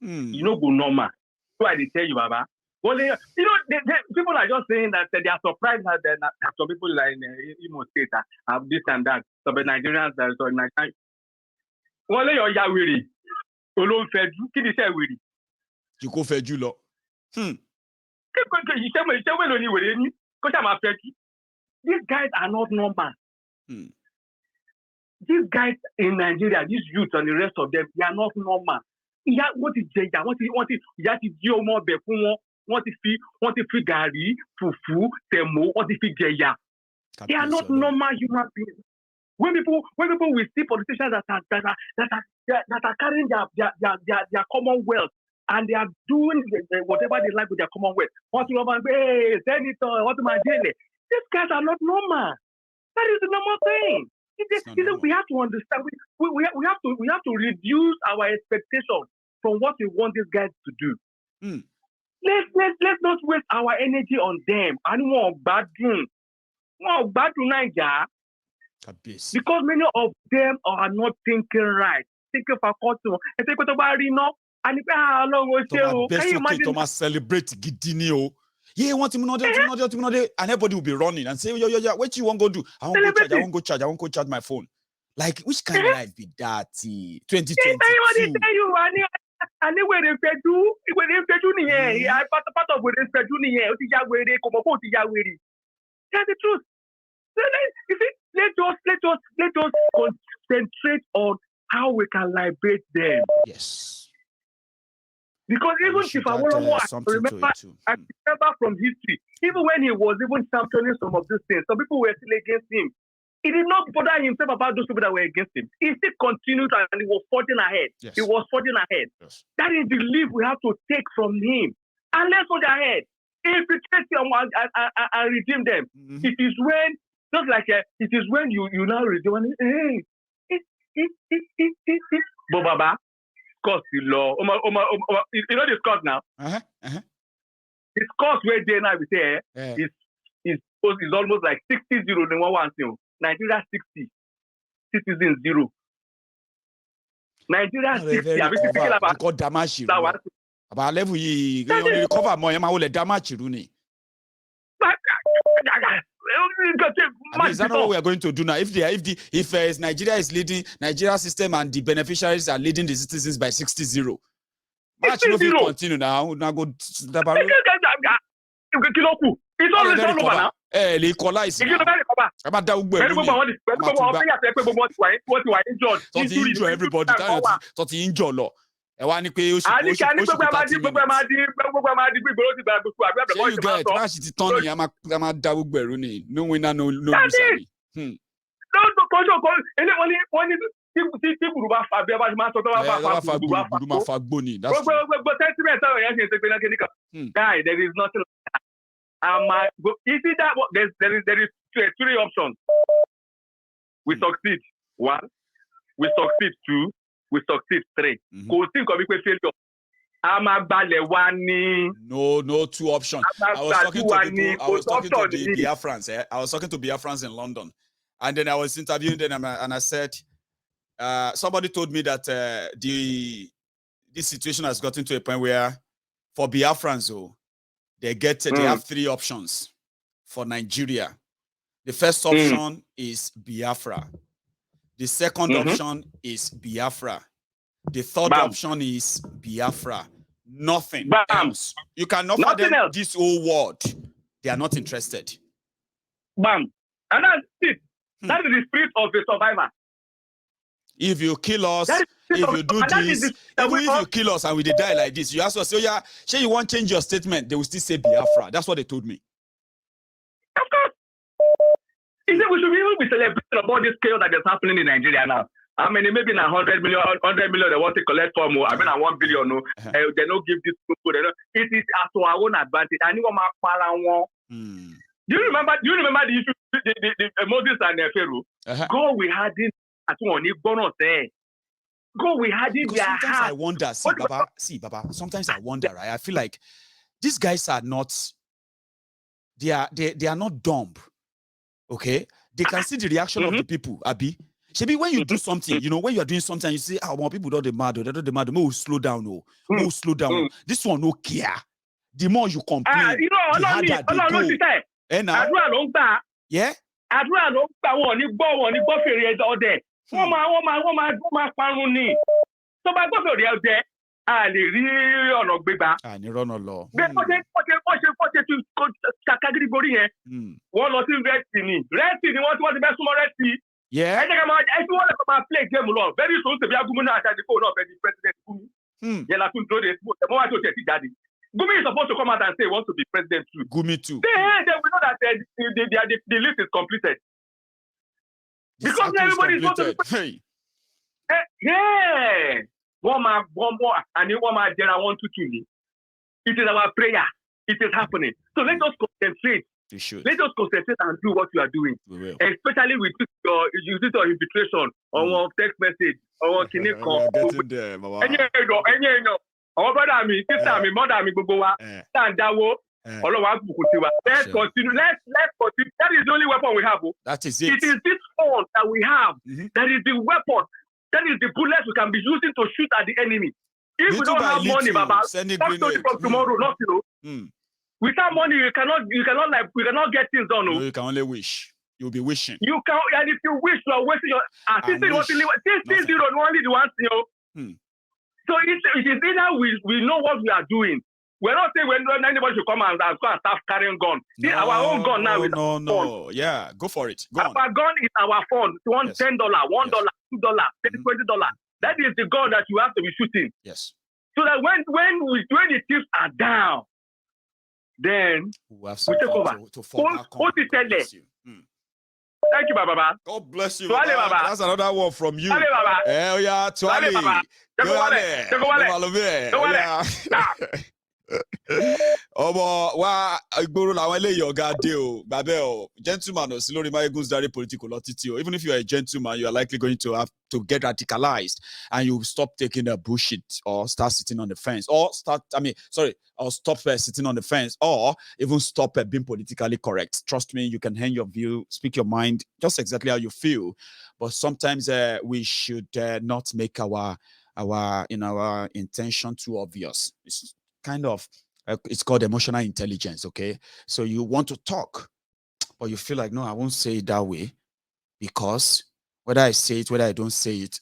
You know go normal. So I tell you, Baba. Well, you know, people are just saying that they are surprised that some people like in Imo State have this and that. Some Nigerians that are Nigerians. Well, you're Yawiri. Olóhùn fẹ́jú. Kí ni iṣẹ́ wèrè? You go fẹ́jú lọ. Iṣẹ́ wèrè ni wèrè ní. Kó ṣáà máa fẹ́jú. These guys are not normal. These guys in Nigeria, these youths and the rest of them, they are not normal. Wọ́n ti jẹ ìyà, ìyá ti jí ọmọ ọbẹ̀ fún wọn. Wọ́n ti fi gàrí, fùfú, tẹ̀mó, wọ́n ti fi jẹ ìyà. They are not normal human beings. When people will see politicians that are carrying their commonwealth and they are doing whatever they like with their commonwealth, hey, senator, these guys are not normal. That is the normal thing. We have to understand. We have to reduce our expectations from what we want these guys to do. Let's not waste our energy on them. And more bad Nigeria. Because many of them are not thinking right. Thinking for culture. And think about Rino. And if can you imagine? Thomas celebrate Gidinio. Yeah, want him and everybody will be running and say, yeah, what you want to go do? I won't go charge my phone. Like, which kind of life be that? 2022. And they were in Pedu, part of where they that's the truth. So you see, let us concentrate on how we can liberate them. Yes. Because even if I want to remember, I remember from history, even when he was even championing some of these things, some people were still against him. He did not bother himself about those people that were against him. He still continued and he was forging ahead. Yes. He was forging ahead. Yes. That is the leap we have to take from him. And let's forge ahead. If we take them and redeem them, it is when, just like it is when you now redeem them. But Baba, cost the law. You know the cost now? This cost where they now we say is almost like 60-0 in one thing. Nigeria 60, citizens 0. Nigeria 60. I mean, thinking about damage. About level you only recover more. You will damage Rooney. Is that not what we are going to do now? If Nigeria is leading Nigeria system and the beneficiaries are leading the citizens by 60-0, match no will continue now. Now go. It's always all over now. They equalize. About that, injure everybody. That injure law. You guys, no winner, no loser. Guy, there is nothing. You see that there is three options. We succeed. 1, we succeed. 2, we succeed. 3. No 2 options. I was talking to the Biafrans. I was talking to Biafrans in London, and then I was interviewing them, and I said, somebody told me that this situation has gotten to a point where for Biafrans, they have 3 options for Nigeria. The first option is Biafra. The second option is Biafra. The third option is Biafra. Nothing else. You can offer them this whole world. They are not interested. Bam. And that's it. That is the spirit of the survivor. If you kill us, if you do this, even if you kill us and we die like this, you ask us, say you want to change your statement, they will still say Biafra. That's what they told me. Of course. We should even be celebrating about this chaos that is happening in Nigeria now. I mean, maybe 100 million they want to collect for more. I mean, 1 billion, no. They don't give this people. It is to our own advantage. Do you remember the issue, the Moses and Pharaoh? God, we had it at one. God, we had it. Sometimes I wonder, Baba, sometimes I wonder, right? I feel like these guys are not, they are not dumb, okay? They can see the reaction of the people, Abi. Shebi, when you do something, you know, when you are doing something, you say, more people don't demand, they don't demand, more slow down, more slow down. This one no care. The more you complain, you know, the harder they go. Now, yeah? Àdúrà ló gbà wọ́n ní gbọ́ fèrè ọdẹ. Wọ́n máa parun ni. Tó bá gbọ́ fèrè ọdẹ, a lè rí ọ̀nà gbégbá. Ní rọ́nà lọ. Bẹ́ẹ̀ wọ́n ṣe tún kàkàgídí gorí yẹn. Wọ́n lọ sí rẹ́ẹ̀tì ni wọ́n ti bẹ́ súnmọ́ rẹ́ẹ̀tì. Ẹ jẹ́ ká máa wọ́n lè máa play game lọ. Very soon ṣèbí agúnmú náà àti àdìpọ̀ náà fẹ́ di president Gumi. Yẹn la tún dúró de ẹ̀mọ́ wá tó tẹ̀ sí jáde. Gumi is supposed to come out and say he wants to be president too. Gumi too. They will know that the list is completed. Because everybody is supposed to be. Yeah. One more, and one more, there are 1, 2, 3. It is our prayer. It is happening. So let us concentrate. Let us concentrate and do what we are doing. Especially with your invitation on one text message or Kineko. Getting there, Mama. Our brother, me, sister, me, mother, me, gbogbo wa. Tandawo. Let's continue. Let's continue. That is the only weapon we have. That is it. It is this phone that we have. That is the weapon. That is the bullets we can be using to shoot at the enemy. If we don't have money, Baba, from tomorrow, not without money, we cannot get things done. No, you can only wish. You'll be wishing. You can, and if you wish, you are wasting your. Since you don't only the ones, So it is either we know what we are doing. We're not saying when anybody should come and start carrying gun. Our own gun now is no. Yeah, go for it. Our gun is our phone. It's $10, $1, $2, $20. That is the gun that you have to be shooting. Yes. So that when the thieves are down, then we take over. Thank you, Baba. God bless you. Baba. That's another one from you. Hell yeah, Tuale. Igboro làwọn eléyìí ọ̀gá dé o gbàbẹ́ o gentleman ò sí lórí Mayegun's Diary political lọ títí o. Even if you are a gentleman, you are likely going to have to get radicalized and you stop taking the bullshit or start sitting on the fence or stop sitting on the fence or even stop being politically correct. Trust me, you can hang your view, speak your mind just exactly how you feel, but sometimes we should not make our intention too obvious. It's kind of it's called emotional intelligence. Okay, so you want to talk but you feel like, no, I won't say it that way, because whether I say it, whether I don't say it,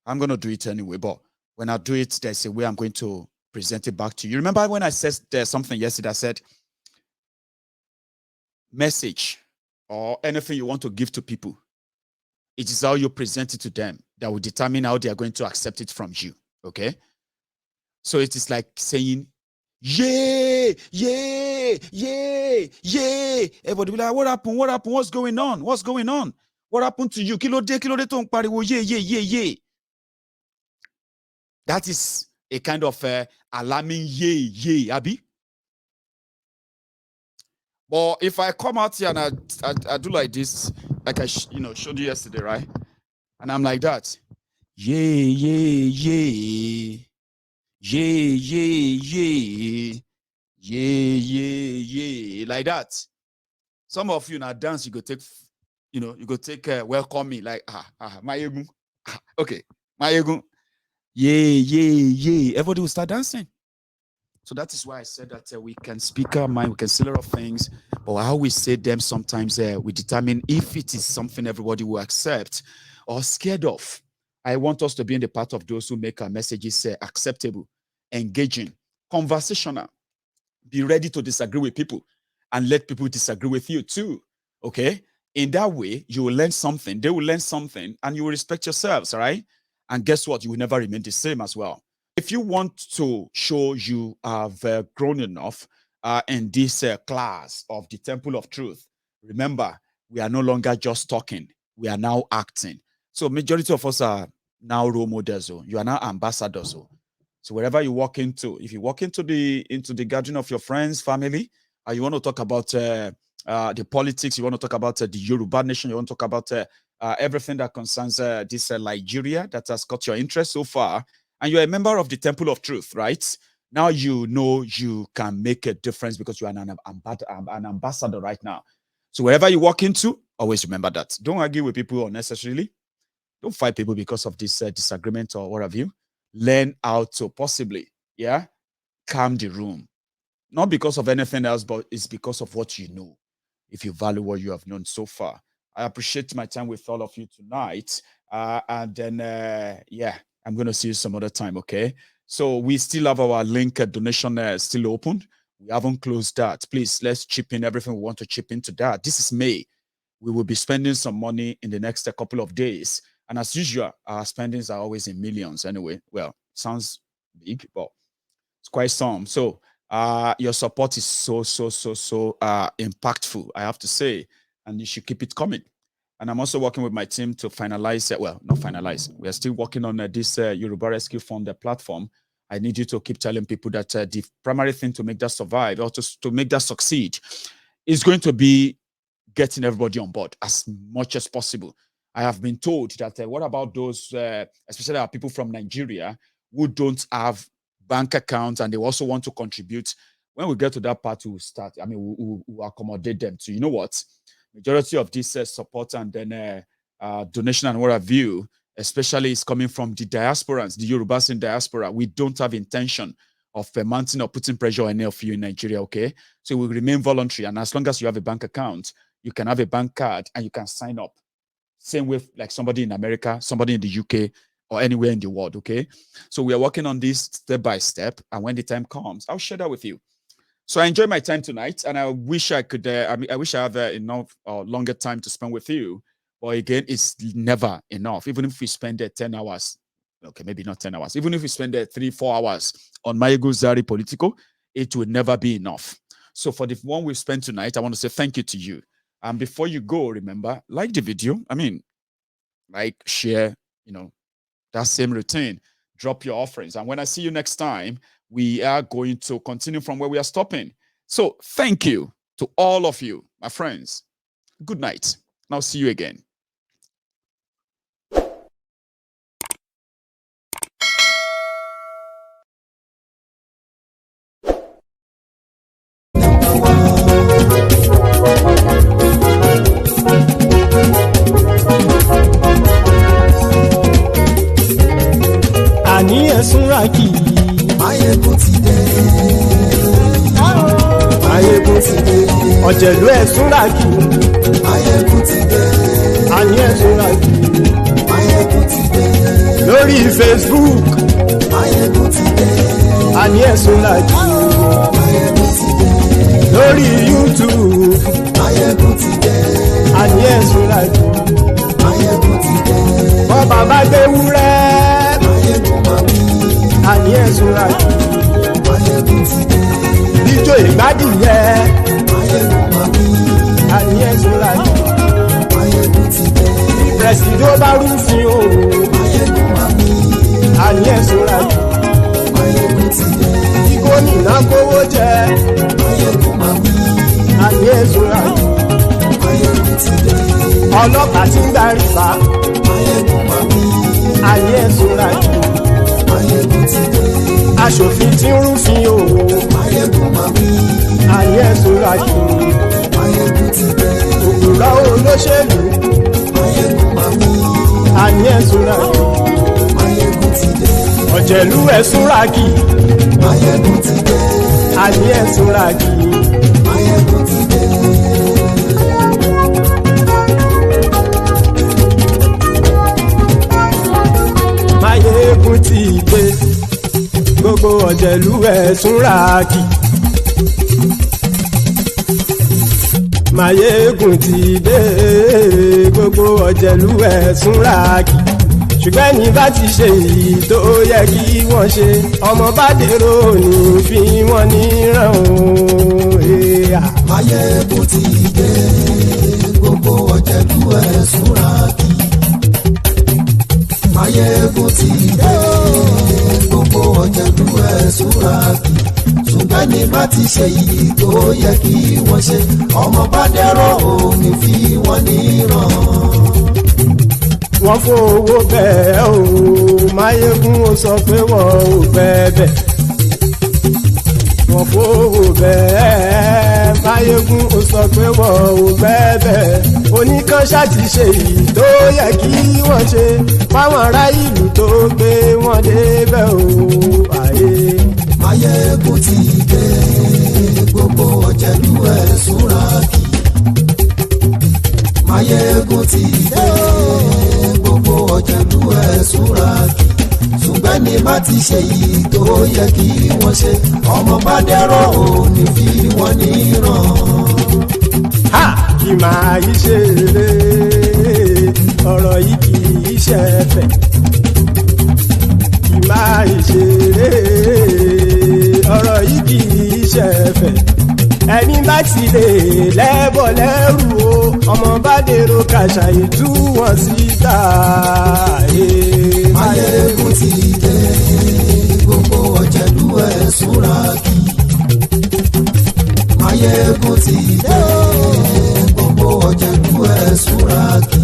I'm going to do it anyway. But when I do it, there's a way I'm going to present it back to you. Remember when I said there's something yesterday, I said message or anything you want to give to people, it is how you present it to them that will determine how they are going to accept it from you. Okay, so it is like saying yay, yay, yay, yay. Everybody be like, what happened? What happened? What's going on? What's going on? What happened to you? Kilo de tong pariwo, yay, yay, yay, yay. That is a kind of alarming yay, yay, Abi. But if I come out here and I do like this, like I showed you yesterday, right? And I'm like that, yay, yay, yay. Yay, yay, yay, yay, yay, yay, like that. Some of you now dance, you go take, welcome me, like, Mayegun. Okay, Mayegun. Yay, yay, yay. Everybody will start dancing. So that is why I said that we can speak our mind, we can say a lot of things, but how we say them sometimes we determine if it is something everybody will accept or scared of. I want us to be in the part of those who make our messages acceptable, engaging, conversational. Be ready to disagree with people and let people disagree with you too. Okay? In that way, you will learn something, they will learn something, and you will respect yourselves, all right? And guess what? You will never remain the same as well. If you want to show you have grown enough in this class of the Temple of Truth, remember, we are no longer just talking. We are now acting. So majority of us are now role models. You are now ambassadors. So wherever you walk into, if you walk into the gathering of your friends, family, and you want to talk about the politics, you want to talk about the Yoruba nation, you want to talk about everything that concerns this Nigeria that has caught your interest so far, and you're a member of the Temple of Truth, right? Now you know you can make a difference because you are an ambassador right now. So wherever you walk into, always remember that. Don't argue with people unnecessarily. Don't fight people because of this disagreement or what have you. Learn how to possibly, calm the room. Not because of anything else, but it's because of what you know. If you value what you have known so far. I appreciate my time with all of you tonight. And then, I'm going to see you some other time, okay? So we still have our link donation still open. We haven't closed that. Please, let's chip in everything we want to chip into that. This is May. We will be spending some money in the next couple of days. And as usual, our spendings are always in millions anyway. Well, sounds big, but it's quite some. So your support is so impactful, I have to say, and you should keep it coming. And I'm also working with my team to finalize, not finalize. We are still working on this Yoruba Rescue Fund platform. I need you to keep telling people that the primary thing to make that survive or to make that succeed is going to be getting everybody on board as much as possible. I have been told that what about those, especially our people from Nigeria, who don't have bank accounts and they also want to contribute? When we get to that part, we'll start. I mean, we'll accommodate them to, you know what? Majority of this support and then donation and what have you, especially is coming from the diasporans, the Yorubas in diaspora. We don't have intention of mounting or putting pressure on any of you in Nigeria, okay? So we remain voluntary. And as long as you have a bank account, you can have a bank card and you can sign up. Same with like somebody in America, somebody in the UK, or anywhere in the world, okay? So we are working on this step by step. And when the time comes, I'll share that with you. So I enjoyed my time tonight, and I wish I could. I wish I have enough longer time to spend with you. But again, it's never enough. Even if we spend 10 hours, okay, maybe not 10 hours. Even if we spend 3-4 hours on Mayego Zari Politico, it will never be enough. So for the one we spent tonight, I want to say thank you to you. And before you go, remember, like the video. I mean, like, share. That same routine. Drop your offerings, and when I see you next time, we are going to continue from where we are stopping. So thank you to all of you, my friends. Good night. And I'll see you again. Ani esunraki Mayegun ti dé. Mayegun ti dé. Ọ̀jẹ̀lú ẹ̀sùnràkì. Mayegun ti dé. Ani ẹ̀sùnràkì. Mayegun ti dé. Lórí Facebook. Mayegun ti dé. Ani ẹ̀sùnràkì. Mayegun ti dé. Lórí YouTube. Mayegun ti dé. Ani ẹ̀sùnràkì. Mayegun ti dé. Bọ́ bàbá gbé wúrẹ́. Mayegun máa wí. Ani ẹ̀sùnràkì. Mayegun ti dé. Ijó ìgbádìyẹ. Mayegun máa wí. Ani ẹ̀sùnràkì. Mayegun ti dé. Pẹ̀sìdó bá rúfin o. Mayegun máa wí. Ani ẹ̀sùnràkì. Mayegun ti dé. Kí gómìnà kówó jẹ. Mayegun máa wí. Ani ẹ̀sùnràkì. Mayegun ti dé. Ọlọ́pàá tí ń darí bá. Mayegun máa wí. Ani ẹ̀sùnràkì. Mayegun ti dé. Aṣòfin tí ń rúfin o. Mayegun máa wí. Ani ẹ̀sùnràkì. Mayegun ti dé. Òkúra olóṣèlú. Mayegun máa wí. Ani ẹ̀sùnràkì. Mayegun ti dé. Ọ̀jẹ̀lú ẹ̀sùnràkì. Mayegun ti dé. Ani ẹ̀sùnràkì. Mayegun ti dé. Mayegun ti dé. Gbogbo ọ̀jẹ̀lú ẹ̀sùnràkì. Mayegun ti dé. Gbogbo ọ̀jẹ̀lú ẹ̀sùnràkì. Ṣùgbọ́n ní bá ti ṣe èyí tó yẹ kí wọ́n ṣe, ọmọ bá dèrò ní fi wọ́n níran o. Mayegun ti dé. Gbogbo ọ̀jẹ̀lú ẹ̀sùnràkì. Mayegun ti dé. Gbogbo ọ̀jẹ̀lú ẹ̀sùnràkì. ṣùgbọ́n ní bá ti ṣe yìí tó yẹ kí wọ́n ṣe ọmọ bá dẹ́rọ̀ ò ní fi wọ́n níran. wọ́n fowó bẹ́ẹ̀ o Máyégún ó sọ pé wọ́n ò bẹ́ẹ̀ wọ́n fowó bẹ́ẹ̀ Máyégún ó sọ pé wọ́n ò bẹ́ẹ̀ oníkanṣá ti ṣe yìí tó yẹ kí wọ́n ṣe fáwọn ará ìlú tó gbé wọn débẹ̀ o àyè. Máyégún ti dé gbogbo ọ̀jẹ̀lú ẹ̀ súnra kì. Máyégún ti dé gbogbo ọ̀jẹ̀lú ẹ̀ súnra kì. ṣùgbọ́n ní bá ti ṣe yìí tó yẹ kí wọ́n ṣe ọmọ bá dẹ́rọ̀ ò ní fi wọ́n níran. ha kì máa yí ṣe eré ọ̀rọ̀ yìí kì í ṣe ẹ̀fẹ̀ kì máa yí ṣe eré ọ̀rọ̀ yìí kì í ṣe ẹ̀fẹ̀ ẹni bá ti lè lẹ́bọ̀ lẹ́rù o ọmọ bá dèrò kàṣà ìtú wọn síta. Máyégún ti dé gbogbo ọ̀jẹ̀lú ẹ̀ súnra kì. Máyégún ti dé gbogbo ọ̀jẹ̀lú ẹ̀ súnra kì.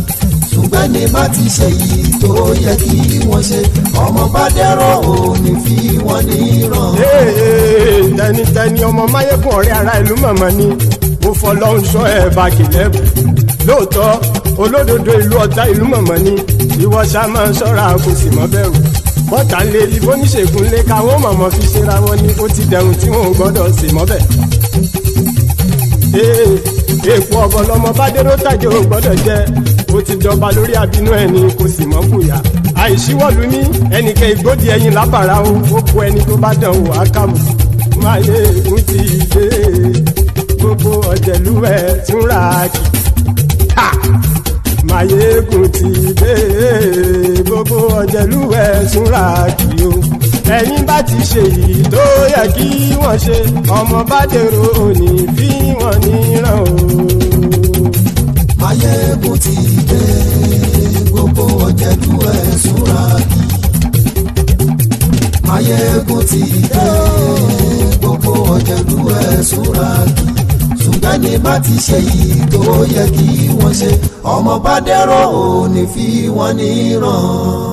ṣùgbọ́n ní bá ti ṣe yìí tó yẹ kí wọ́n ṣe ọmọ bá dẹ́rọ̀ ò ní fi wọ́n níran. tẹnitẹni ọmọ Máyégún ọ̀rẹ́ ara ìlú mọ̀mọ́ ni mo fọlọ́run sọ ẹ̀ bá kìlẹ́bù lóòótọ́ olódodo ìlú ọ̀tá ìlú mọ̀mọ́ ni ìwọ ṣá máa ń ṣọ́ra kò sì mọ́ bẹ̀rù bọ́tà ń lé ibo níṣègùn lé káwọn mọ̀mọ́ fi ṣera wọn ni ó ti dẹ̀rùn tí wọn ò gbọ́dọ̀ sì mọ́ bẹ̀. èèpo ọ̀bọ lọmọ bá dérò tàjọ ò gbọ́dọ̀ jẹ́ ó ti jọba lórí àbínú ẹni kò sì mọ́ fòyà àìsíwọ́lu ní ẹnìkẹ́ ìgbódì ẹyin lábàrá ó kó ẹni tó bá dán wò á kàmù. Máyégún ti dé gbogbo ọ̀jẹ̀lú ẹ̀ túnra kì. Máyégún ti dé gbogbo ọ̀jẹ̀lú ẹ̀ túnra kì o ẹni bá ti ṣe yìí tó yẹ kí wọ́n ṣe ọmọ bá dèrò òní fi wọ́n níran o. Máyégún ti dé gbogbo ọ̀jẹ̀lú ẹ̀ súnra kì. Máyégún ti dé gbogbo ọ̀jẹ̀lú ẹ̀ súnra kì. ṣùgbọ́n ní bá ti ṣe yìí tó yẹ kí wọ́n ṣe ọmọ bá dẹ́rọ̀ ò ní fi wọ́n níran.